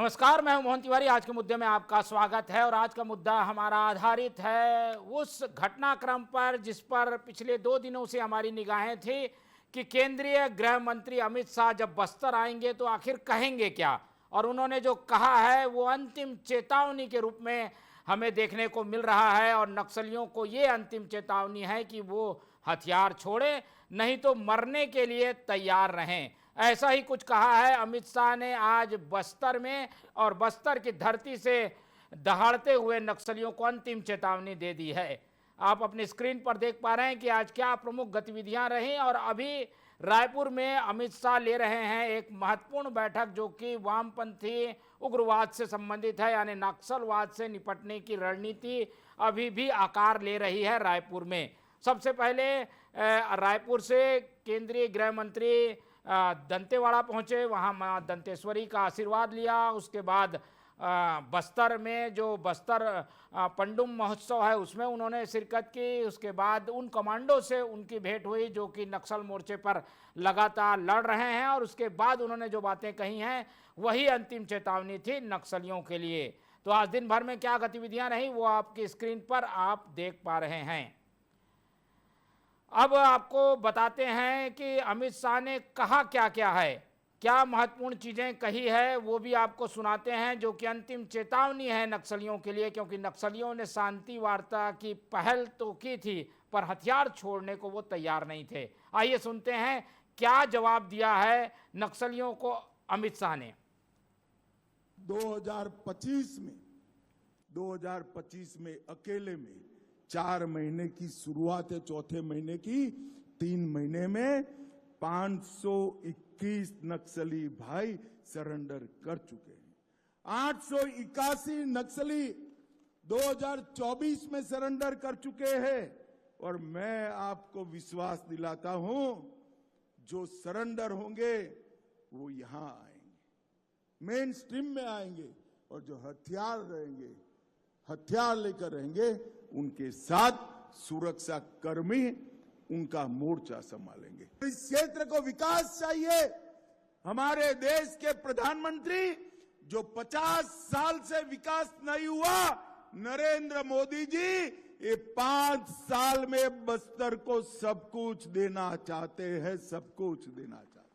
नमस्कार, मैं हूं मोहन तिवारी। आज के मुद्दे में आपका स्वागत है और आज का मुद्दा हमारा आधारित है उस घटनाक्रम पर जिस पर पिछले 2 दिनों से हमारी निगाहें थी कि केंद्रीय गृह मंत्री अमित शाह जब बस्तर आएंगे तो आखिर कहेंगे क्या। और उन्होंने जो कहा है वो अंतिम चेतावनी के रूप में हमें देखने को मिल रहा है और नक्सलियों को ये अंतिम चेतावनी है कि वो हथियार छोड़े, नहीं तो मरने के लिए तैयार रहें। ऐसा ही कुछ कहा है अमित शाह ने आज बस्तर में और बस्तर की धरती से दहाड़ते हुए नक्सलियों को अंतिम चेतावनी दे दी है। आप अपनी स्क्रीन पर देख पा रहे हैं कि आज क्या प्रमुख गतिविधियां रही और अभी रायपुर में अमित शाह ले रहे हैं एक महत्वपूर्ण बैठक जो कि वामपंथी उग्रवाद से संबंधित है, यानी नक्सलवाद से निपटने की रणनीति अभी भी आकार ले रही है रायपुर में। सबसे पहले रायपुर से केंद्रीय गृह मंत्री दंतेवाड़ा पहुंचे, वहां मां दंतेश्वरी का आशीर्वाद लिया। उसके बाद बस्तर में जो बस्तर पंडुम महोत्सव है उसमें उन्होंने शिरकत की। उसके बाद उन कमांडो से उनकी भेंट हुई जो कि नक्सल मोर्चे पर लगातार लड़ रहे हैं और उसके बाद उन्होंने जो बातें कही हैं वही अंतिम चेतावनी थी नक्सलियों के लिए। तो आज दिन भर में क्या गतिविधियां रही वो आपकी स्क्रीन पर आप देख पा रहे हैं। अब आपको बताते हैं कि अमित शाह ने कहा क्या क्या है, क्या महत्वपूर्ण चीजें कही है वो भी आपको सुनाते हैं, जो कि अंतिम चेतावनी है नक्सलियों के लिए, क्योंकि नक्सलियों ने शांति वार्ता की पहल तो की थी पर हथियार छोड़ने को वो तैयार नहीं थे। आइए सुनते हैं क्या जवाब दिया है नक्सलियों को अमित शाह ने। 2025 में अकेले में 4 महीने की शुरुआत है, चौथे महीने की 3 महीने में 521 नक्सली भाई सरेंडर कर चुके हैं। 881 नक्सली 2024 में सरेंडर कर चुके हैं और मैं आपको विश्वास दिलाता हूं जो सरेंडर होंगे वो यहां आएंगे, मेन स्ट्रीम में आएंगे और जो हथियार रहेंगे, हथियार लेकर रहेंगे, उनके साथ सुरक्षा कर्मी उनका मोर्चा संभालेंगे। इस क्षेत्र को विकास चाहिए। हमारे देश के प्रधानमंत्री जो 50 साल से विकास नहीं हुआ, नरेंद्र मोदी जी ये 5 साल में बस्तर को सब कुछ देना चाहते हैं, सब कुछ देना चाहते हैं।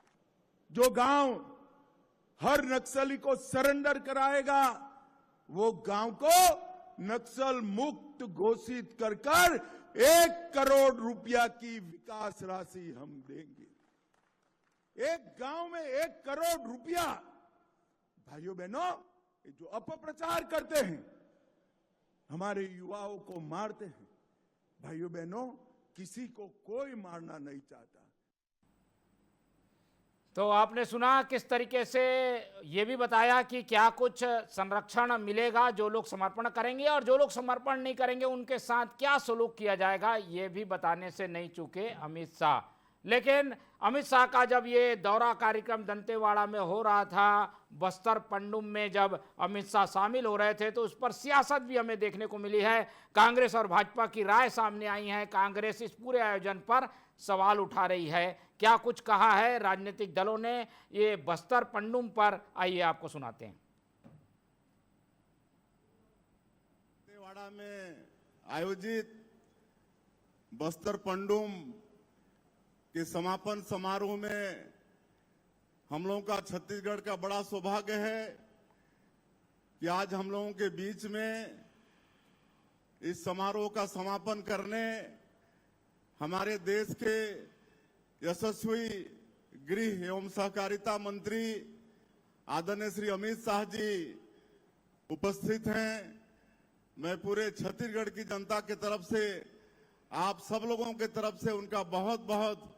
जो गांव हर नक्सली को सरेंडर कराएगा वो गांव को नक्सल मुक्त घोषित कर 1 करोड़ रुपया की विकास राशि हम देंगे। एक गांव में 1 करोड़ रुपया। भाइयों बहनों, जो अपप्रचार करते हैं, हमारे युवाओं को मारते हैं, भाइयों बहनों किसी को कोई मारना नहीं चाहता। तो आपने सुना किस तरीके से ये भी बताया कि क्या कुछ संरक्षण मिलेगा जो लोग समर्पण करेंगे और जो लोग समर्पण नहीं करेंगे उनके साथ क्या सलूक किया जाएगा, ये भी बताने से नहीं चूके अमित शाह। लेकिन अमित शाह का जब ये दौरा कार्यक्रम दंतेवाड़ा में हो रहा था, बस्तर पंडुम में जब अमित शाह शामिल हो रहे थे, तो उस पर सियासत भी हमें देखने को मिली है। कांग्रेस और भाजपा की राय सामने आई है। कांग्रेस इस पूरे आयोजन पर सवाल उठा रही है। क्या कुछ कहा है राजनीतिक दलों ने ये बस्तर पंडुम पर, आइए आपको सुनाते हैं। दंतेवाड़ा में आयोजित बस्तर पंडुम के समापन समारोह में हम लोगों का छत्तीसगढ़ का बड़ा सौभाग्य है कि आज हम लोगों के बीच में इस समारोह का समापन करने हमारे देश के यशस्वी गृह एवं सहकारिता मंत्री आदरणीय श्री अमित शाह जी उपस्थित हैं। मैं पूरे छत्तीसगढ़ की जनता की तरफ से, आप सब लोगों की तरफ से उनका बहुत बहुत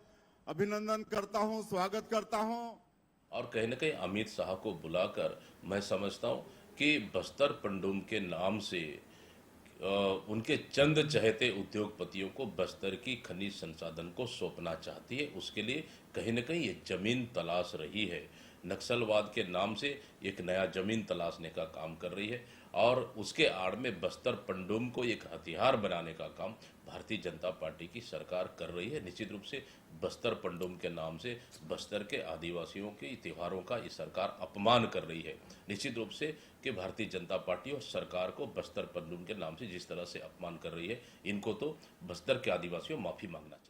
अभिनंदन करता हूं, स्वागत करता हूं। और कहीं न कहीं अमित शाह को बुलाकर मैं समझता हूं कि बस्तर पंडुम के नाम से उनके चंद चहेते उद्योगपतियों को बस्तर की खनिज संसाधन को सौंपना चाहती है। उसके लिए कहीं न कहीं ये जमीन तलाश रही है, नक्सलवाद के नाम से एक नया जमीन तलाशने का काम कर रही है। और उसके आड़ में बस्तर पंडुम को एक हथियार बनाने का काम भारतीय जनता पार्टी की सरकार कर रही है। निश्चित रूप से बस्तर पंडुम के नाम से बस्तर के आदिवासियों के त्योहारों का ये सरकार अपमान कर रही है। निश्चित रूप से कि भारतीय जनता पार्टी और सरकार को बस्तर पंडुम के नाम से जिस तरह से अपमान कर रही है, इनको तो बस्तर के आदिवासियों माफी मांगना चाहिए।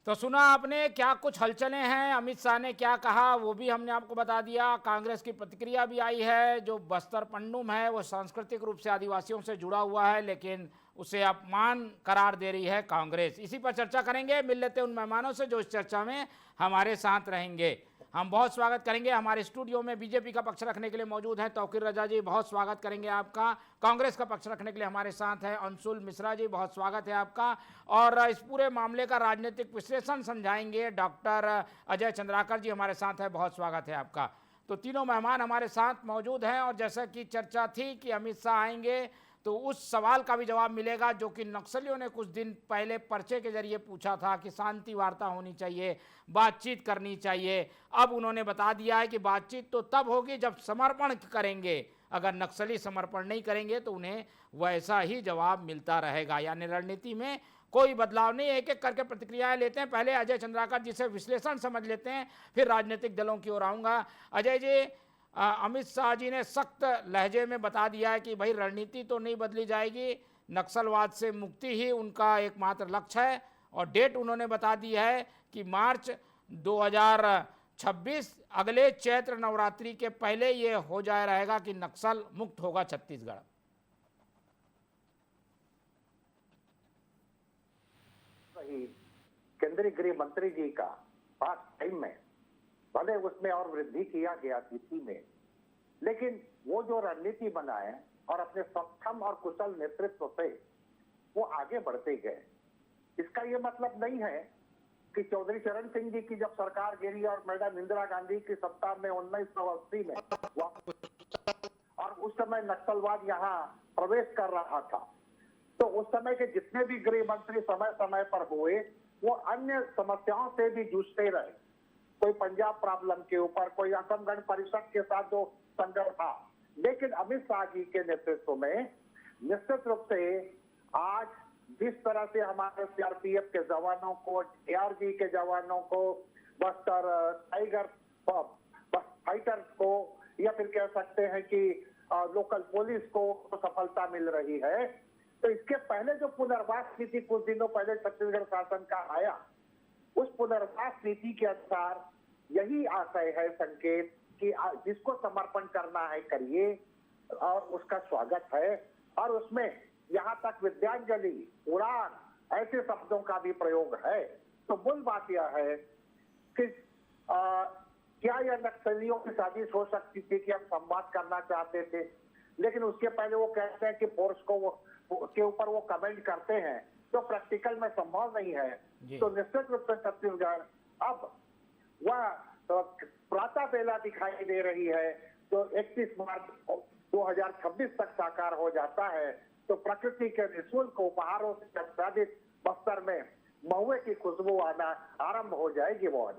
तो सुना आपने क्या कुछ हलचलें हैं, अमित शाह ने क्या कहा वो भी हमने आपको बता दिया। कांग्रेस की प्रतिक्रिया भी आई है। जो बस्तर पंडुम है वो सांस्कृतिक रूप से आदिवासियों से जुड़ा हुआ है, लेकिन उसे अपमान करार दे रही है कांग्रेस। इसी पर चर्चा करेंगे। मिल लेते हैं उन मेहमानों से जो इस चर्चा में हमारे साथ रहेंगे। हम बहुत स्वागत करेंगे। हमारे स्टूडियो में बीजेपी का पक्ष रखने के लिए मौजूद हैं तौकीर रजा जी, बहुत स्वागत करेंगे आपका। कांग्रेस का पक्ष रखने के लिए हमारे साथ हैं अंशुल मिश्रा जी, बहुत स्वागत है आपका। और इस पूरे मामले का राजनीतिक विश्लेषण समझाएंगे डॉक्टर अजय चंद्राकर जी, हमारे साथ है, बहुत स्वागत है आपका। तो तीनों मेहमान हमारे साथ मौजूद हैं और जैसा कि चर्चा थी कि अमित शाह आएंगे तो उस सवाल का भी जवाब मिलेगा जो कि नक्सलियों ने कुछ दिन पहले पर्चे के जरिए पूछा था कि शांति वार्ता होनी चाहिए, बातचीत करनी चाहिए। अब उन्होंने बता दिया है कि बातचीत तो तब होगी जब समर्पण करेंगे। अगर नक्सली समर्पण नहीं करेंगे तो उन्हें वैसा ही जवाब मिलता रहेगा। यानी रणनीति में कोई बदलाव नहीं। एक एक करके प्रतिक्रियाएं लेते हैं। पहले अजय चंद्राकर जी से विश्लेषण समझ लेते हैं, फिर राजनीतिक दलों की ओर आऊँगा। अजय जी, अमित शाह जी ने सख्त लहजे में बता दिया है कि भाई रणनीति तो नहीं बदली जाएगी, नक्सलवाद से मुक्ति ही उनका एकमात्र लक्ष्य है। और डेट उन्होंने बता दी है कि मार्च 2026, अगले चैत्र नवरात्रि के पहले ये हो जाए रहेगा कि नक्सल मुक्त होगा छत्तीसगढ़। केंद्रीय गृह मंत्री जी का पास टाइम में भले उसमें और वृद्धि किया गया नीति में, लेकिन वो जो रणनीति बनाए और अपने सक्षम और कुशल नेतृत्व से वो आगे बढ़ते गए। इसका ये मतलब नहीं है कि चौधरी चरण सिंह जी की जब सरकार गिरी और मैडम इंदिरा गांधी की सत्ता में 1980 में और उस समय नक्सलवाद यहाँ प्रवेश कर रहा था, तो उस समय के जितने भी गृह मंत्री समय समय पर हुए वो अन्य समस्याओं से भी जूझते रहे। कोई पंजाब प्रॉब्लम के ऊपर, कोई असम गण परिषद के साथ जो संघर्ष था, लेकिन अमित शाह जी के नेतृत्व में निश्चित रूप से आज जिस तरह से हमारे सीआरपीएफ के जवानों को, एआरजी के जवानों को, बस्तर टाइगर फाइटर्स को, या फिर कह सकते हैं कि लोकल पुलिस को सफलता मिल रही है, तो इसके पहले जो पुनर्वास नीति कुछ दिनों पहले छत्तीसगढ़ शासन का आया, उस पुनर्वास नीति के अनुसार यही आशय है, संकेत कि जिसको समर्पण करना है करिए और उसका स्वागत है। और उसमें यहाँ तक विद्यांजलि, उड़ान ऐसे शब्दों का भी प्रयोग है। तो मूल बात यह है कि क्या यह नक्सलियों की साजिश हो सकती थी कि हम संवाद करना चाहते थे, लेकिन उसके पहले वो कहते हैं कि फोर्स को के ऊपर वो कमेंट करते हैं, तो प्रैक्टिकल में संभव नहीं है। तो निश्चित रूप से छत्तीसगढ़ अब वह प्रातः बेला दिखाई दे रही है। तो 31 मार्च 2026 तक साकार हो जाता है तो प्रकृति के निःशुल्क उपहारों से आच्छादित बस्तर में महुए की खुशबू आना आरंभ हो जाएगी। वो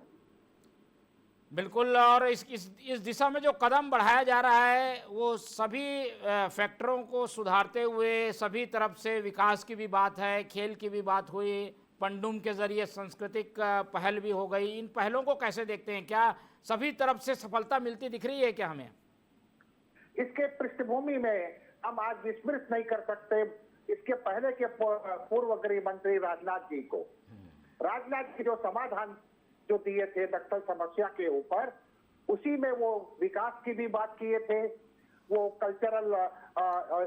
बिल्कुल। और इस दिशा में जो कदम बढ़ाया जा रहा है वो सभी फैक्टरों को सुधारते हुए, सभी तरफ से विकास की भी बात है, खेल की भी बात हुई, पंडुम के जरिए सांस्कृतिक पहल भी हो गई। इन पहलों को कैसे देखते हैं? क्या सभी तरफ से सफलता मिलती दिख रही है क्या हमें? इसके पृष्ठभूमि में हम आज विस्मृत नहीं कर सकते इसके पहले के पूर्व गृह मंत्री राजनाथ जी को। राजनाथ जी जो समाधान जो दिए थे नक्सल समस्या के ऊपर, उसी में वो विकास की भी बात किए थे, वो कल्चरल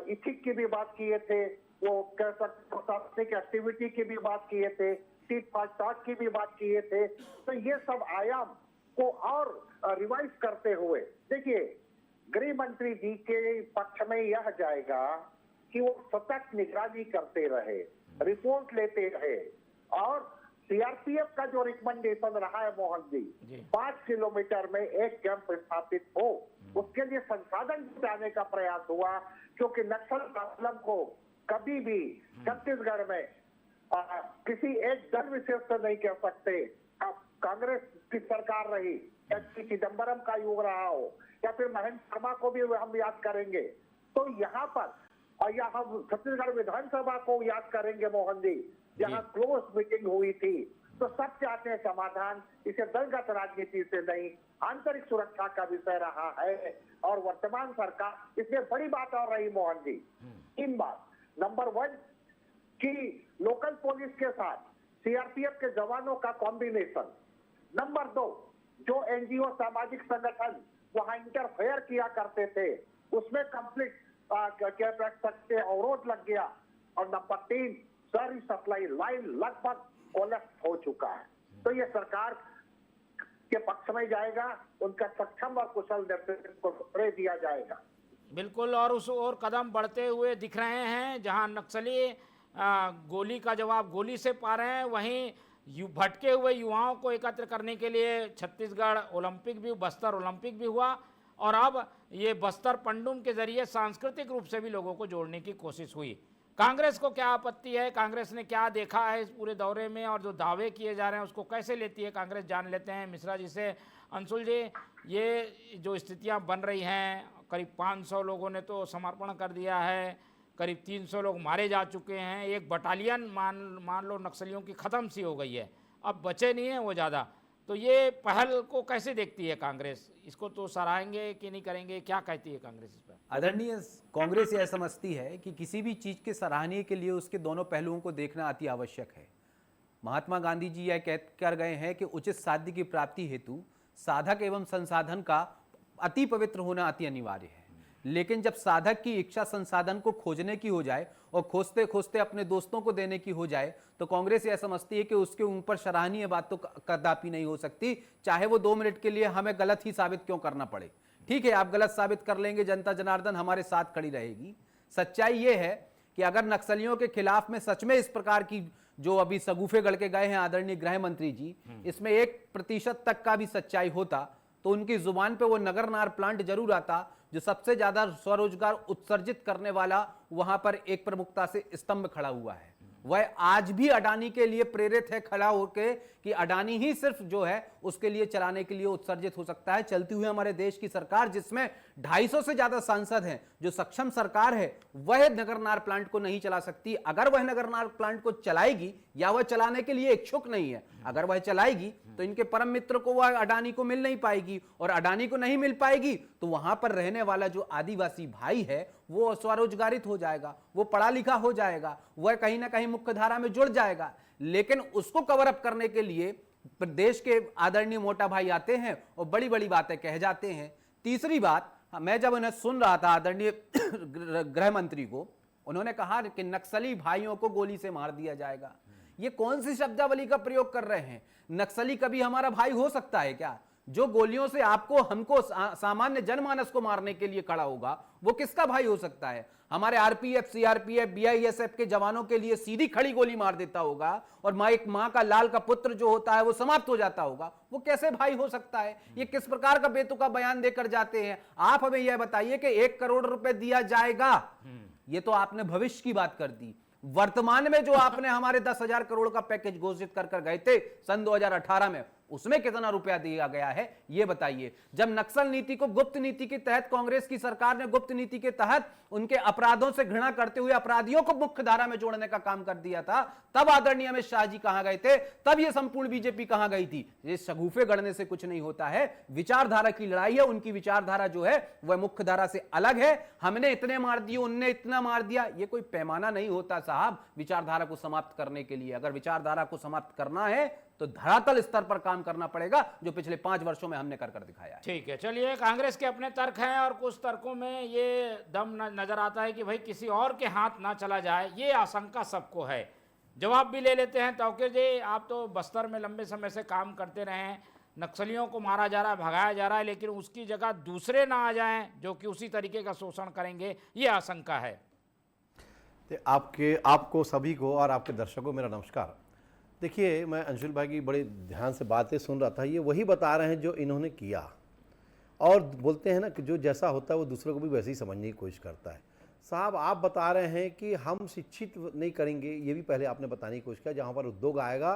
इथिक की भी बात किए थे, वो कह सकते सांस्कृतिक एक्टिविटी की भी बात किए थे, टीट फॉर टॉट की भी बात किए थे। तो ये सब आयाम को और रिवाइज करते हुए देखिए, गृह मंत्री जी के पक्ष में यह जाएगा कि वो सतत निगरानी करते रहे, रिपोर्ट लेते रहे और सीआरपीएफ का जो रिकमेंडेशन रहा है मोहन जी, जी। 5 किलोमीटर में एक कैंप स्थापित हो, उसके लिए संसाधन जुटाने का प्रयास हुआ, क्योंकि नक्सल प्रॉब्लम को कभी भी छत्तीसगढ़ में किसी एक दल विशेष से नहीं कह सकते। अब कांग्रेस की सरकार रही, एच.पी. चिदम्बरम का युग रहा हो, या फिर महेंद्र शर्मा को भी हम याद करेंगे, तो यहाँ पर और या हम छत्तीसगढ़ विधानसभा को याद करेंगे मोहन जी, जहाँ क्लोज मीटिंग हुई थी। तो सब चाहते हैं समाधान, इसे दलगत राजनीति से नहीं, आंतरिक सुरक्षा का विषय रहा है। और वर्तमान सरकार, इसमें बड़ी बात और रही मोहन जी, 3 बात। नंबर 1 कि लोकल पुलिस के साथ सीआरपीएफ के जवानों का कॉम्बिनेशन। नंबर 2, जो एनजीओ सामाजिक संगठन वहां इंटरफेयर किया करते थे, उसमें कंप्लीट क्या कह सकते अवरोध लग गया। और नंबर 3, सारी सप्लाई लाइन लगभग कोलैप्स हो चुका है। तो ये सरकार के पक्ष में जाएगा, उनका सक्षम और कुशल नेतृत्व को श्रेय दिया जाएगा। बिल्कुल, और उस और कदम बढ़ते हुए दिख रहे हैं। जहां नक्सली गोली का जवाब गोली से पा रहे हैं, वहीं भटके हुए युवाओं को एकत्र करने के लिए छत्तीसगढ़ ओलंपिक भी, बस्तर ओलंपिक भी हुआ, और अब ये बस्तर पंडुम के जरिए सांस्कृतिक रूप से भी लोगों को जोड़ने की कोशिश हुई। कांग्रेस को क्या आपत्ति है? कांग्रेस ने क्या देखा है इस पूरे दौरे में, और जो दावे किए जा रहे हैं उसको कैसे लेती है कांग्रेस, जान लेते हैं मिश्रा जी से। अंशुल जी, ये जो स्थितियां बन रही हैं, करीब 500 लोगों ने तो समर्पण कर दिया है, करीब 300 लोग मारे जा चुके हैं, एक बटालियन मान लो नक्सलियों की ख़त्म सी हो गई है, अब बचे नहीं हैं वो ज़्यादा। तो ये पहल को कैसे देखती है कांग्रेस? इसको तो सराहेंगे कि नहीं करेंगे, क्या कहती है कांग्रेस इस पर? आदरणीय कांग्रेस यह समझती है कि किसी भी चीज़ के सराहनीय के लिए उसके दोनों पहलुओं को देखना अति आवश्यक है। महात्मा गांधी जी यह कह कर गए हैं कि उचित साध्य की प्राप्ति हेतु साधक एवं संसाधन का अति पवित्र होना अति अनिवार्य है। लेकिन जब साधक की इच्छा संसाधन को खोजने की हो जाए और खोजते खोजते अपने दोस्तों को देने की हो जाए, तो कांग्रेस यह समझती है कि उसके ऊपर सराहनीय बात तो कदापि नहीं हो सकती, चाहे वो 2 मिनट के लिए हमें गलत ही साबित क्यों करना पड़े। ठीक है, आप गलत साबित कर लेंगे, जनता जनार्दन हमारे साथ खड़ी रहेगी। सच्चाई ये है कि अगर नक्सलियों के खिलाफ में सच में इस प्रकार की जो अभी सगुफे गढ़ के गए हैं आदरणीय गृह मंत्री जी, इसमें 1% तक का भी सच्चाई होता तो उनकी जुबान पे वो नगरनार प्लांट जरूर आता, जो सबसे ज्यादा स्वरोजगार उत्सर्जित करने वाला वहां पर एक प्रमुखता से स्तंभ खड़ा हुआ है। वह आज भी अडानी के लिए प्रेरित है खड़ा होकर कि अडानी ही सिर्फ जो है उसके लिए चलाने के लिए उत्सर्जित हो सकता है। चलती हुई हमारे देश की सरकार जिसमें 250 से ज्यादा सांसद हैं, जो सक्षम सरकार है, वह नगरनार प्लांट को नहीं चला सकती। अगर वह नगरनार प्लांट को चलाएगी या वह चलाने के लिए इच्छुक नहीं है, अगर वह चलाएगी तो इनके परम मित्र को वह अडानी को मिल नहीं पाएगी, और अडानी को नहीं मिल पाएगी तो वहां पर रहने वाला जो आदिवासी भाई है वो स्वरोजगारित हो जाएगा, वो पढ़ा लिखा हो जाएगा, वह कहीं ना कहीं मुख्य धारा में जुड़ जाएगा। लेकिन उसको कवर अप करने के लिए प्रदेश के आदरणीय मोटा भाई आते हैं और बड़ी बड़ी बातें कह जाते हैं। तीसरी बात, मैं जब उन्हें सुन रहा था आदरणीय गृह मंत्री को, उन्होंने कहा कि नक्सली भाइयों को गोली से मार दिया जाएगा। ये कौन सी शब्दावली का प्रयोग कर रहे हैं? नक्सली कभी हमारा भाई हो सकता है क्या? जो गोलियों से आपको हमको सामान्य जनमानस को मारने के लिए खड़ा होगा, वो किसका भाई हो सकता है? हमारे आरपीएफ, सीआरपीएफ, बीआईएसएफ के जवानों के लिए सीधी खड़ी गोली मार देता होगा और एक मां का लाल का पुत्र जो होता है वो समाप्त हो जाता होगा, वो कैसे भाई हो सकता है? ये किस प्रकार का बेतुका बयान देकर जाते हैं? आप हमें यह बताइए कि 1 करोड़ रुपए दिया जाएगा, ये तो आपने भविष्य की बात कर दी। वर्तमान में जो आपने हमारे 10,000 करोड़ का पैकेज घोषित कर गए थे सन 2018 में, उसमें कितना रुपया दिया गया है ये बताइए। जब नक्सल नीति को गुप्त नीति के तहत कांग्रेस की सरकार ने गुप्त नीति के तहत उनके अपराधों से घृणा करते हुए अपराधियों को मुख्य धारा में जोड़ने का काम कर दिया था, तब आदरणीय अमित शाह जी कहां गए थे? तब ये संपूर्ण बीजेपी कहां गई थी? ये शगुफे गढ़ने से कुछ नहीं होता है, विचारधारा की लड़ाई है। उनकी विचारधारा जो है वह मुख्य धारा से अलग है। हमने इतने मार दिए, उनने इतना मार दिया, ये कोई पैमाना नहीं होता साहब विचारधारा को समाप्त करने के लिए। अगर विचारधारा को समाप्त करना है तो धरातल स्तर पर काम करना पड़ेगा, जो पिछले 5 वर्षों में हमने कर दिखाया है। ठीक है, चलिए, कांग्रेस के अपने तर्क हैं और कुछ तर्कों में ये दम नजर आता है कि भाई किसी और के हाथ ना चला जाए, ये आशंका सबको है। जवाब भी ले लेते हैं। तौकीर जी, आप तो बस्तर में लंबे समय से काम करते रहे हैं, नक्सलियों को मारा जा रहा है, भगाया जा रहा है, लेकिन उसकी जगह दूसरे ना आ जाएं जो कि उसी तरीके का शोषण करेंगे, ये आशंका है। आपको सभी को और आपके दर्शकों मेरा नमस्कार। देखिए, मैं अंशुल भाई की बड़े ध्यान से बातें सुन रहा था। ये वही बता रहे हैं जो इन्होंने किया, और बोलते हैं ना कि जो जैसा होता है वो दूसरों को भी वैसे ही समझने की कोशिश करता है। साहब, आप बता रहे हैं कि हम शिक्षित नहीं करेंगे, ये भी पहले आपने बताने की कोशिश किया। जहाँ पर उद्योग आएगा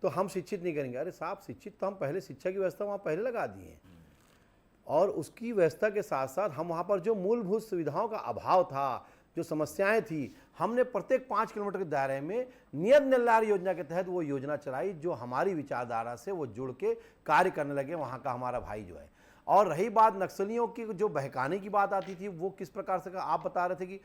तो हम शिक्षित नहीं करेंगे। अरे साहब, शिक्षित तो हम पहले, शिक्षा की व्यवस्था वहाँ पहले लगा दिए हैं, और उसकी व्यवस्था के साथ साथ हम वहाँ पर जो मूलभूत सुविधाओं का अभाव था, जो समस्याएं थी, हमने प्रत्येक 5 किलोमीटर के दायरे में नियत निर्धार योजना के तहत वो योजना चलाई, जो हमारी विचारधारा से वो जुड़ के कार्य करने लगे वहाँ का हमारा भाई जो है। और रही बात नक्सलियों की, जो बहकाने की बात आती थी, वो किस प्रकार से आप बता रहे थे कि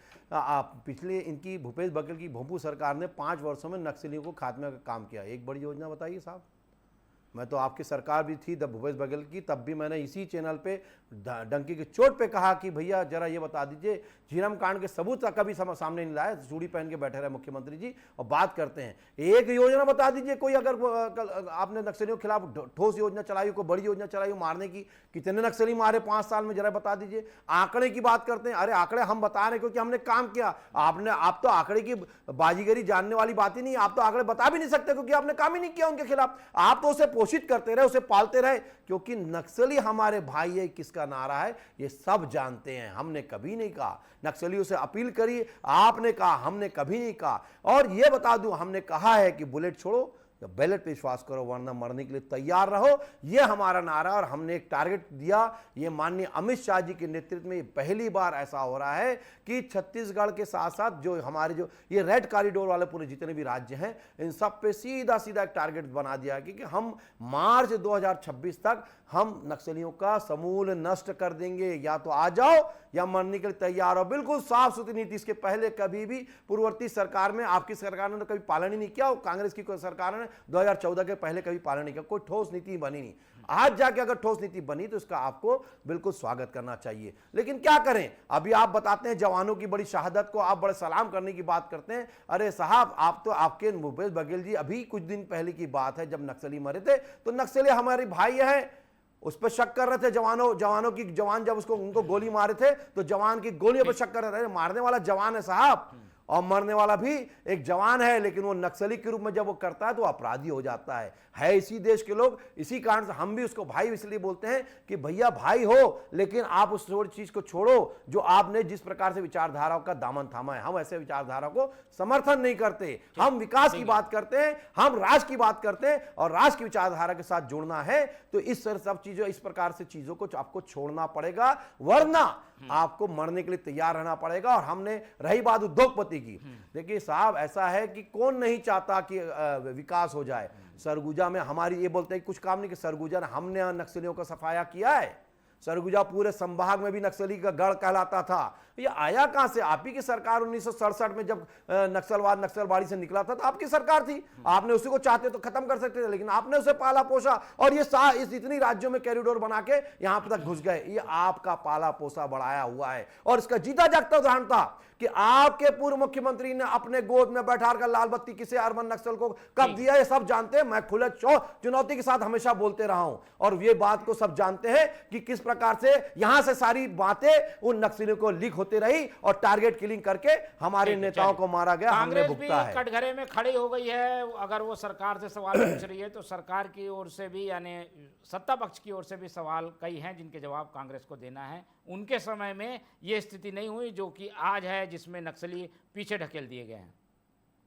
पिछले इनकी भूपेश बघेल की भोंपू सरकार ने 5 वर्षों में नक्सलियों को खात्मे का काम किया। एक बड़ी योजना बताइए साहब। मैं तो आपकी सरकार भी थी भूपेश बघेल की, तब भी मैंने इसी चैनल पे डंकी की चोट पे कहा कि भैया जरा ये बता दीजिए, झीरम कांड के सबूत कभी सामने नहीं लाए। चूड़ी पहन के बैठे रहे मुख्यमंत्री जी और बात करते हैं। एक योजना बता दीजिए कोई, अगर आपने नक्सलियों के खिलाफ ठोस योजना चलाई हो, कोई बड़ी योजना चलाई हो मारने की। कितने नक्सली मारे 5 साल में, जरा बता दीजिए। आंकड़े की बात करते हैं, अरे आंकड़े हम बता रहे क्योंकि हमने काम किया। आप तो आंकड़े की बाजीगरी जानने वाली बात ही नहीं, आप तो आंकड़े बता भी नहीं सकते क्योंकि आपने काम ही नहीं किया उनके खिलाफ। आप तो उसे पोषित करते रहे, उसे पालते रहे, क्योंकि नक्सली हमारे भाई है। किसका नारा है ये सब जानते हैं। हमने कभी नहीं कहा नक्सलियों से अपील करिए, आपने कहा, हमने कभी नहीं कहा। और ये बता दूं, हमने कहा है कि बुलेट छोड़ो या बैलेट पे विश्वास करो, वरना मरने के लिए तैयार रहो। ये हमारा नारा, और हमने एक टारगेट दिया। ये माननीय अमित शाह जी के नेतृत्व में पहली बार ऐसा हो रहा है कि छत्तीसगढ़ के साथ साथ जो हमारे जो ये रेड कॉरिडोर वाले पूरे जितने भी राज्य हैं, इन सब पे सीधा सीधा एक टारगेट बना दिया है कि हम मार्च 2026 तक हम नक्सलियों का समूल नष्ट कर देंगे। या तो आ जाओ या मरने के लिए तैयार हो। बिल्कुल साफ सुथरी नीति। इसके पहले कभी भी पूर्ववर्ती सरकार में, आपकी सरकार ने तो कभी पालन ही नहीं किया, कांग्रेस की सरकार ने 2014 के पहले कभी पालन नहीं किया। कोई ठोस नीति बनी नहीं। आज जाके अगर ठोस नीति बनी तो इसका आपको बिल्कुल स्वागत करना चाहिए। लेकिन क्या करें, अभी आप बताते हैं जवानों की बड़ी शहादत को आप बड़े सलाम करने की बात करते हैं। अरे साहब, आप तो, आपके भूपेश बघेल जी, अभी कुछ दिन पहले की बात है, जब नक्सली मरे थे तो नक्सली हमारे भाई हैं, उस पर शक कर रहे थे। जवान जब उनको गोली मारे थे तो जवान की गोलियों पर शक कर रहे थे। मारने वाला जवान है साहब, और मरने वाला भी एक जवान है, लेकिन वो नक्सली के रूप में जब वो करता है तो अपराधी हो जाता है इसी देश के लोग। इसी कारण से हम भी उसको भाई इसलिए बोलते हैं कि भैया भाई हो, लेकिन आप उस चीज को छोड़ो जो आपने जिस प्रकार से विचारधाराओं का दामन थामा है। हम ऐसे विचारधारा को समर्थन नहीं करते। हम विकास की बात करते हैं, हम राष्ट्र की बात करते हैं, और राष्ट्र की विचारधारा के साथ जुड़ना है तो इस सब चीजों, इस प्रकार से चीजों को आपको छोड़ना पड़ेगा, वरना आपको मरने के लिए तैयार रहना पड़ेगा। और हमने, रही बात उद्योगपति की, देखिए साहब, ऐसा है कि कौन नहीं चाहता कि विकास हो जाए। सरगुजा में हमारी, ये बोलते हैं कुछ काम नहीं, कि सरगुजा ने, हमने नक्सलियों का सफाया किया है। सरगुजा पूरे संभाग में भी नक्सली का गढ़ कहलाता था। ये आया कहां से? आप ही की सरकार 1967 में जब नक्सलवाड़ी से निकला था तो आपकी सरकार थी। आपने उसी को चाहते तो खत्म कर सकते थे, लेकिन आपने उसे पाला पोसा, और ये इस इतनी राज्यों में कॉरिडोर बना के यहां तक घुस गए। ये आपका पाला पोसा बढ़ाया हुआ है। और इसका जीता जागता उदाहरण था कि आपके पूर्व मुख्यमंत्री ने अपने गोद में बैठाकर लाल बत्ती किसे अर्बन नक्सल को कब दिया, ये सब जानते हैं। मैं खुले चुनौती के साथ हमेशा बोलते रहा हूं, और ये बात को सब जानते हैं कि किस प्रकार से यहां से सारी बातें उन नक्सलियों को लीक होती रही, और टारगेट किलिंग करके हमारे नेताओं को मारा गया। हमने कांग्रेस भी भुगता है। कटघरे में खड़ी हो गई है। अगर वो सरकार से सवाल पूछ रही है तो सरकार की ओर से भी, यानी सत्ता पक्ष की ओर से भी सवाल कई हैं जिनके जवाब कांग्रेस को देना है। उनके समय में ये स्थिति नहीं हुई जो कि आज है, जिसमें नक्सली पीछे ढकेल दिए गए हैं।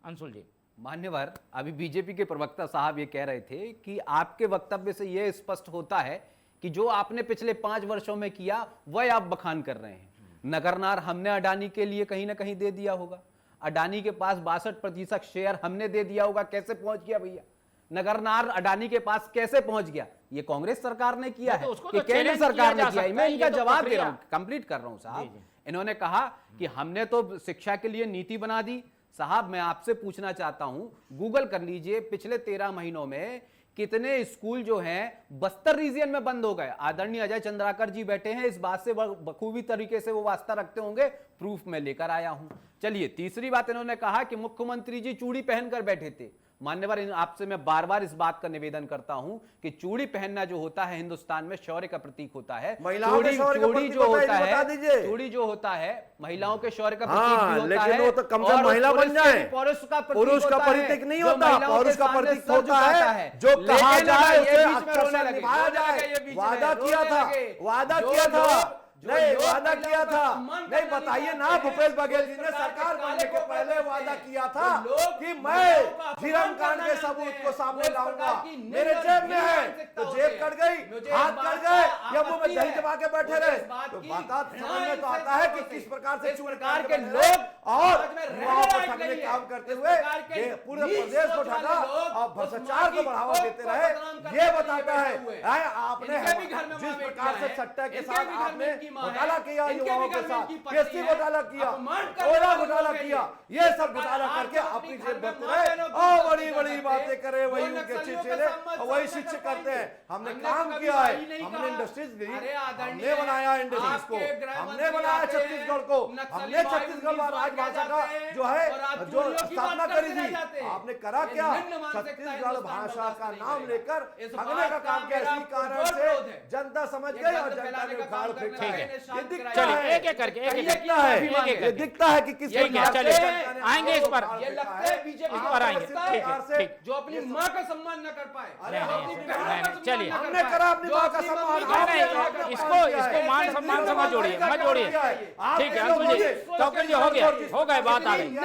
अंशुल जी। मान्यवर, अभी बीजेपी के प्रवक्ता साहब ये कह रहे थे कि आपके वक्तव्य से यह स्पष्ट होता है कि जो आपने पिछले 5 वर्षों में किया वह आप बखान कर रहे हैं। नगरनार हमने अडानी के लिए कहीं ना कहीं दे दिया होगा। अडानी के पास 62% शेयर हमने दे दिया होगा। कैसे पहुंच गया भैया नगरनार अडानी के पास? कैसे पहुंच गया? ये कांग्रेस सरकार ने किया है कि केंद्र सरकार ने किया है? मैं इनका जवाब दे रहा हूं, कंप्लीट कर रहा हूं साहब। इन्होंने कहा कि हमने तो शिक्षा के लिए नीति बना दी। साहब, मैं आपसे पूछना चाहता हूं, गूगल कर लीजिए, पिछले 13 महीनों में कितने स्कूल जो हैं बस्तर रीजन में बंद हो गए। आदरणीय अजय चंद्राकर जी बैठे हैं, इस बात से बखूबी तरीके से वो वास्ता रखते होंगे, प्रूफ में लेकर आया हूं। चलिए, तीसरी बात इन्होंने कहा कि मुख्यमंत्री जी चूड़ी पहनकर बैठे थे। मान्यवर, आपसे मैं बार बार इस बात का निवेदन करता हूं कि चूड़ी पहनना जो होता है हिंदुस्तान में शौर्य का प्रतीक होता है। महिलाओं के शौर्य का चूड़ी प्रतीक जो होता है, होता ये बता है, दीजिए। चूड़ी जो होता है महिलाओं के शौर्य का हाँ, प्रतीक भी होता लेकिन है। वो तो कम से कम और महिला पुरुष बन के जाए। भी पुरुष का पुरुष का होता है, प्रतीक नहीं जो होता, महिलाओं के पुरुष का सामने प्रतीक सर होता झुकाता है जो कहा लेकिन जाए ये उसे बीच में अक्षर रोने से लगे, निभाया रोने जाए। लगे, ये बीच में वादा रोने किया था, लगे। वादा जो किया था, लोग- जो नहीं लोग वादा महिलाओं किया का था। सम्मान नहीं करना बताइए नहीं ना, चाहते भूपेश हैं, बघेल तो जी इस ने प्रकार सरकार के बनने के काले को पहले पकड़ते वादा हैं। किया था तो लोग कि महिलाओं मैं का अपमान झीरम कांड करना के जानते सबूत हैं। को सामने वो इस लाऊंगा। प्रकार की मेरे निर्दयी जेब में है मानसिकता तो होती जेब है। कट गई, मुझे हाथ इस कट बात गए, का या मुंह में आपत्ति दही है। दबा के बैठे मुझे रहे। इस बात तो की बात समझ में तो ध्यान आता है कि से किस प्रकार से इस चूड़ी प्रकार पहन के बैठे लोग और समाज में रहने युवाओं को लायक ठगने नहीं है। काम करते इस हुए प्रकार के ये पूरे नीच प्रदेश को सोच वाले ठगा लोग और उस भ्रष्टाचार को माँ की बढ़ावा कोख देते को रहे। बदनाम करने ये के लिए बताता बैठे है हुए। आपने इनके भी घर में जिस माँ प्रकार से बेटियां हैं, सट्टा के इनके साथ भी घर में आपने इनकी माँ है, घोटाला किया इनके भी युवाओं घर के में साथ, इनकी पत्नी केसरी है, घोटाला किया, अपमान करने कोयला वाले घोटाला लोग हैं किया, ये। ये इस सब प्रकार घोटाला आप करके जब अपनी अपनी जेब घर में भरते माँ रहे बहनों की और इज्जत बड़ी नहीं बड़ी करते, बातें करे वो वही उनके नक्सलियों के चिचेरे सम्मान और वही सामने शिक्षक कर करते हैं। पाएंगे। हमने हमने काम तो कभी किया है, यही नहीं हमने कहा। इंडस्ट्रीज दी, अरे आदरणीय, हमने बनाया इंडस्ट्रीज को, आपके गृह हमने मंत्री बनाया आते हैं, छत्तीसगढ़ को, नक्सली हमने वायु छत्तीसगढ़ की राजभाषा बात का करते हैं जो है और आप जो चूड़ियों की स्थापना बात करी करते थी, रह जाते हैं। आपने करा ये क्या? निम्न मानसिकता छत्तीसगढ़ हिंदुस्तान भाषा बर्दाश्त का नहीं नाम करेगा। लेकर इस ठगने बात का काम किया, मेरा इसी कारण पुरजोर से विरोध है। जनता समझ ये गई और गंद जनता फैलाने ने का काम उखाड़ करने फेंका वाले है। ने ये शांत दिखता कराया। चलिए है, एक एक करके एक ये एक दिखता करके, है, एक एक ये करके। दिखता है कि किस ठीक है, प्रकार से चलिए, जनता ने आएंगे इस पर। उखाड़ ये फेंका लगता है बीजेपी इस को पर आएंगे, लगता ठीक है है, ठीक। जो अपनी माँ का सम्मान न कर पाए, अरे जो हाँ, अपनी नहीं, बहन का नहीं, सम्मान चलिए। न कर हमने पाए, करा अपनी जो माँ का अपनी सम्मान, मम्मी नहीं, का नहीं, सम्मान कर इसको पाए। इसको मान सम्मान से मत जोड़िए, मत जोड़िए। ठीक है अंशुल जी, कपिल जी हो गया, हो गए, बात आ गई,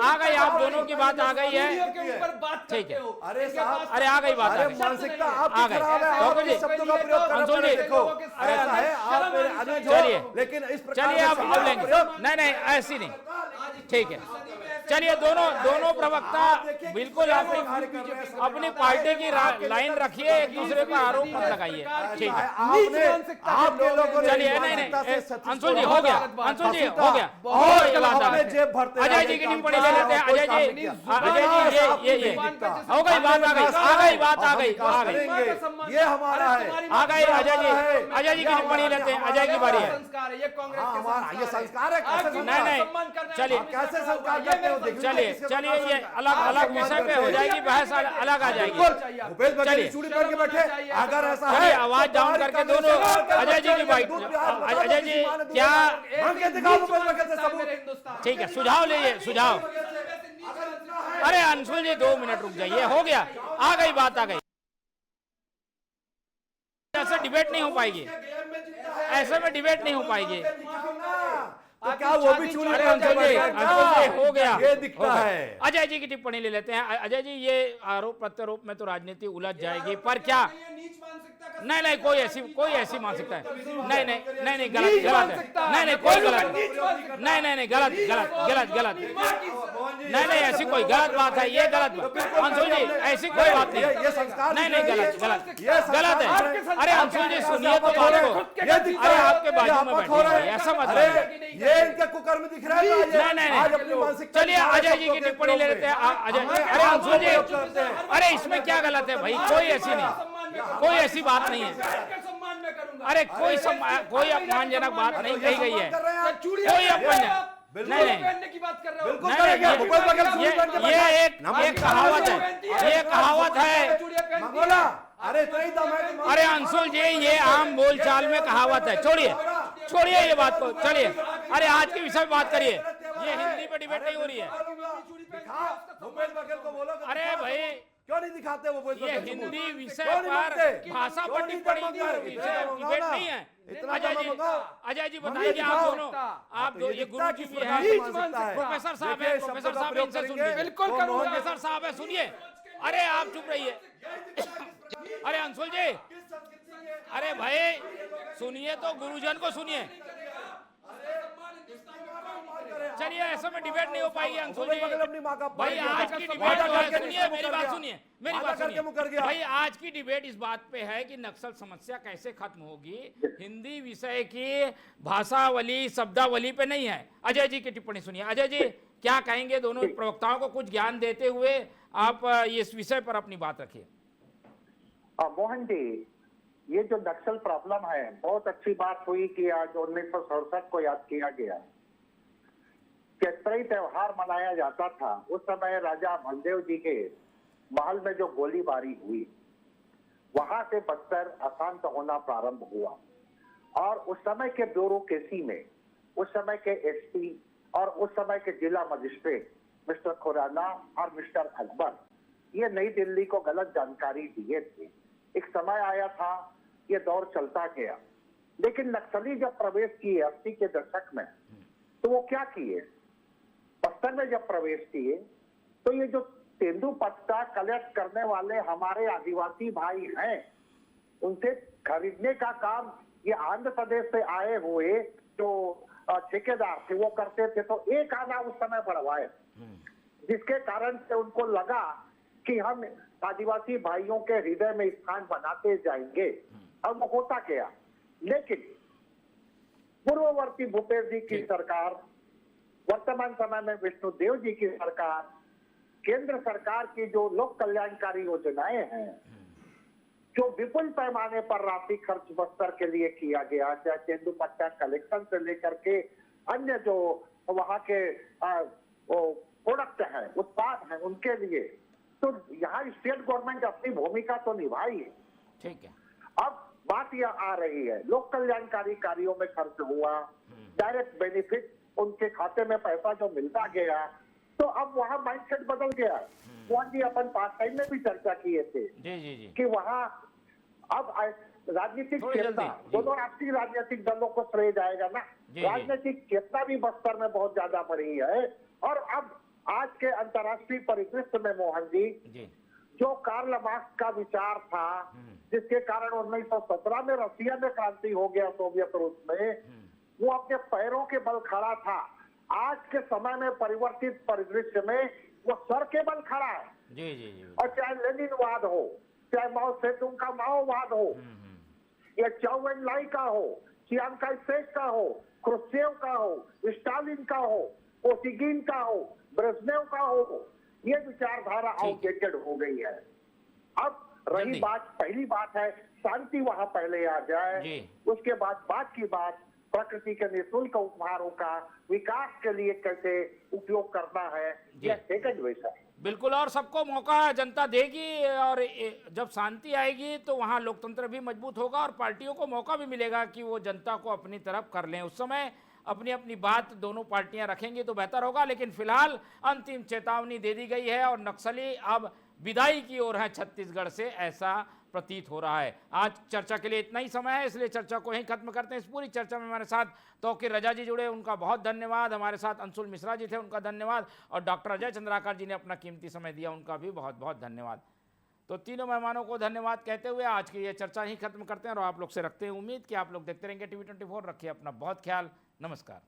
आ गई, आप दोनों की बात आ गई है। चूड़ियों के ऊपर बात ठीक है। करते हो। अरे इनके साहब, पास अरे आ गई बात, आ अरे गई। मानसिकता आ आपकी गए। खराब है, आप कपिल अपने जी, शब्दों का प्रयोग करना अंशुल पड़े, जी, देखो अरे ऐसा है आप मेरे अनुज हो, चलिए। लेकिन इस प्रकार चलिए से आप शब्दों का लेंगे, प्रयोग- नहीं नहीं ऐसी नहीं, ठीक है। चलिए दोनों प्रवक्ता बिल्कुल अपनी पार्टी की लाइन रखिए, एक दूसरे पर आरोप मत लगाइए, ठीक है। आपके लोगों ने चलिए नहीं नहीं अंशुल जी हो गया, अंशुल जी हो गया, और ये बात आ अपने गई। जेब भरते अजय जी की टिप्पणी ले लेते हैं, अजय जी ये हो गई बात, आ गई, आ गई बात, आ गई, आ गई, ये हमारा है, आ गई। अजय जी की टिप्पणी लेते हैं, अजय की बारी है। संस्कार है ये कांग्रेस हाँ, के हमारा ये संस्कार है, कैसे आपकी नहीं, नहीं, सम्मान करना है, चलिए। आपकी कैसे सम्मान संस्कार करना है, करते हो, ये देखिए चलिए किसके चलिए प्रकार ये से अलग अलग आप विषय सम्मान पे हो करते जाएगी, बहस अलग आ जाएगी। भूपेश बघेल चलिए। चूड़ी पहन के बैठे, अगर ऐसा चलिए, है आवाज डाउन करके दोनों अजय जी की बाइट, अजय जी क्या, भूपेश बघेल से सबूत हिंदुस्तान ठीक है, सुझाव लीजिए, सुझाव। अरे अंशुल जी 2 मिनट रुक जाइए, हो गया, आ गई बात, आ गई। ऐसे डिबेट नहीं हो पाएगी, ऐसे में डिबेट नहीं हो पाएगी। तो क्या वो भी चूड़ी अरे पहन के अंशुल जी, बैठा है अंशुल जी क्या? हो गया, ये हो दिखता गया। है। अजय जी की टिप्पणी ले लेते हैं। अजय जी ये आरोप प्रत्यारोप में तो राजनीति उलझ जाएगी, पर क्या नहीं नहीं कोई ऐसी मानसिकता है नहीं नहीं नहीं नहीं गलत गलत है, नहीं नहीं कोई गलत नहीं नहीं नहीं गलत गलत गलत गलत नहीं नहीं ऐसी कोई गलत बात है, ये गलत बात अंशुल जी, ऐसी कोई बात नहीं, ये संस्कार नहीं नहीं गलत गलत गलत है। अरे अंशुल जी सुनिए तो बात को, ये दिखता अरे है, आपके बाजू ये में आपत हो रहा बैठे है। ऐसा मत अरे करिए। ये इनके कुकर्म दिख रहा है, नहीं नहीं आज अपनी नहीं मानसिकता चलिए अजय जी की टिप्पणी ले लेते हैं। अजय, अरे अंशुल जी, अरे इसमें क्या गलत है भाई, कोई ऐसी नहीं, कोई ऐसी बात नहीं है। सम्मान में करूंगा। अरे कोई अपमानजनक बात नहीं कही गई है, कोई अपमानजनक नहीं नहीं पहनने की बात कर रहे हो। बिल्कुल नहीं, करेंगे, नहीं, भूपेश बघेल चूड़ी पहन के बैठा है। ये एक कहावत है, ये कहावत है। मंगोला, अरे इतना ही दम है कि अरे अंशुल जी ये आम बोलचाल में कहावत है, छोड़िए ये बात को, चलिए। अरे आज के विषय में बात करिए, ये हिंदी पे डिबेट नहीं हो रही है। दिखा, भूपेश बघेल को बोलो कि अरे दिखा भाई क्यों नहीं दिखाते वो भूपेश ये बघेल को? हिंदी विषय क्यों नहीं पर मानते? भाषा क्यों पर नहीं टिप्पणी मानते? डिबेट नहीं है। इतना अजय दम जी, मंगाओ। अजय जी हमें बताइए आप दिखाओ। दोनों, आप तो दो ये दिखता गुरु जी किस भी प्रकार हैं, की मानसिकता है। प्रोफेसर साहब देखिए, है, शब्दों प्रोफेसर का साहब प्रयोग इनसे करेंगे। सुनिए, बिल्कुल तो करूंगा। प्रोफेसर साहब है, सुनिए। अरे आप चुप रहिए। अरे अंशुल जी, अरे भाई सुनिए तो, गुरुजन को सुनिए। चलिए ऐसे में डिबेट नहीं हो पाएगी अंशुल भूपेश बघेल जी। अपनी माँ का भाई अपमान आज किया। की डिबेट वादा जो है, करके सुनिए मुकर मेरी बात गया। सुनिए, मेरी वादा बात करके मुकर सुनिए। गया। भाई आज की डिबेट इस बात पे है कि नक्सल समस्या कैसे खत्म होगी, हिंदी विषय की भाषावली शब्दावली पे नहीं है। अजय जी की टिप्पणी सुनिए। अजय जी क्या कहेंगे, दोनों प्रवक्ताओं को कुछ ज्ञान देते हुए आप इस विषय पर अपनी बात रखिए। मोहन जी, ये जो नक्सल प्रॉब्लम है, बहुत अच्छी बात हुई कि आज 1967 को याद किया गया। क्षेत्रीय त्योहार मनाया जाता था उस समय, राजा बलदेव जी के महल में जो गोलीबारी हुई, वहां से बस्तर अशांत होना प्रारंभ हुआ और उस समय के ब्यूरोक्रेसी में उस समय के एसपी और उस समय के जिला मजिस्ट्रेट मिस्टर खुराना और मिस्टर अकबर ये नई दिल्ली को गलत जानकारी दिए थे। एक समय आया था, ये दौर चलता गया, लेकिन नक्सली जब प्रवेश किए 80 के दशक में, तो वो क्या किए, बस्तर में जब प्रवेश किए तो ये जो तेंदुपत्ता कलेक्ट करने वाले हमारे आदिवासी भाई हैं, उनसे खरीदने का काम ये आंध्र प्रदेश से आए हुए जो ठेकेदार थे वो करते थे। तो एक आना उस समय बढ़वाए, जिसके कारण से उनको लगा कि हम आदिवासी भाइयों के हृदय में स्थान बनाते जाएंगे। अब वो होता गया, लेकिन पूर्ववर्ती भूपेश जी की सरकार, वर्तमान समय में विष्णुदेव जी की सरकार, केंद्र सरकार की जो लोक कल्याणकारी योजनाएं हैं, जो विपुल पैमाने पर राशि खर्च बस्तर के लिए किया गया, चाहे तेंदुपत्ता कलेक्शन से लेकर के अन्य जो वहां के प्रोडक्ट हैं, उत्पाद हैं, उनके लिए, तो यहाँ स्टेट गवर्नमेंट अपनी भूमिका तो निभाई है। ठीक है। अब बात यह आ रही है, लोक कल्याणकारी कार्यों में खर्च हुआ, डायरेक्ट बेनिफिट उनके खाते में पैसा जो मिलता गया, तो अब वहाँ माइंडसेट बदल गया। मोहन जी अपन पास टाइम में भी चर्चा किए थे जी कि वहाँ अब राजनीतिक थोड़ी चेतना, जल्दी, जी। दोनों राष्ट्रीय राजनीतिक दलों को श्रेय जाएगा ना, जी। राजनीतिक चेतना भी बस्तर में बहुत ज्यादा बढ़ी है। और अब आज के अंतर्राष्ट्रीय परिदृश्य में मोहन जी, जो कार्ल मार्क्स का विचार था, जिसके कारण 1917 में रसिया में क्रांति हो गया, सोवियत रूस में, वो अपने पैरों के बल खड़ा था। आज के समय में परिवर्तित परिदृश्य में वो सर के बल खड़ा है। जी। और चाहे लेनिनवाद हो, चाहे माओ सेतुंग का माओवाद हो, या चाउ एन लाई का हो, चियांग काई शेक का हो, क्रुश्चेव का हो, स्टालिन का हो, कोसिगिन का हो, ब्रेजनेव का हो, ये विचारधारा आउटडेटेड हो गई है। अब रही बात, पहली बात है शांति वहां पहले आ जाए, उसके बाद की बात प्रकृति के निःशुल्क उपहारों का विकास के लिए कैसे उपयोग करना है, यह सेकंड विषय है। बिल्कुल, और सबको मौका जनता देगी, और जब शांति आएगी तो वहाँ लोकतंत्र भी मजबूत होगा और पार्टियों को मौका भी मिलेगा कि वो जनता को अपनी तरफ कर लें। उस समय अपनी अपनी बात दोनों पार्टियां रखेंगी तो बेहतर होगा। लेकिन फिलहाल अंतिम चेतावनी दे दी गई है और नक्सली अब विदाई की ओर है छत्तीसगढ़ से, ऐसा प्रतीत हो रहा है। आज चर्चा के लिए इतना ही समय है, इसलिए चर्चा को यहीं खत्म करते हैं। इस पूरी चर्चा में हमारे साथ तौकीर रजा जी जुड़े, उनका बहुत धन्यवाद। हमारे साथ अंशुल मिश्रा जी थे, उनका धन्यवाद। और डॉक्टर अजय चंद्राकर जी ने अपना कीमती समय दिया, उनका भी बहुत बहुत धन्यवाद। तो तीनों मेहमानों को धन्यवाद कहते हुए आज की ये चर्चा ही खत्म करते हैं और आप लोग से रखते हैं उम्मीद कि आप लोग देखते रहेंगे TV24। रखिए अपना बहुत ख्याल। नमस्कार।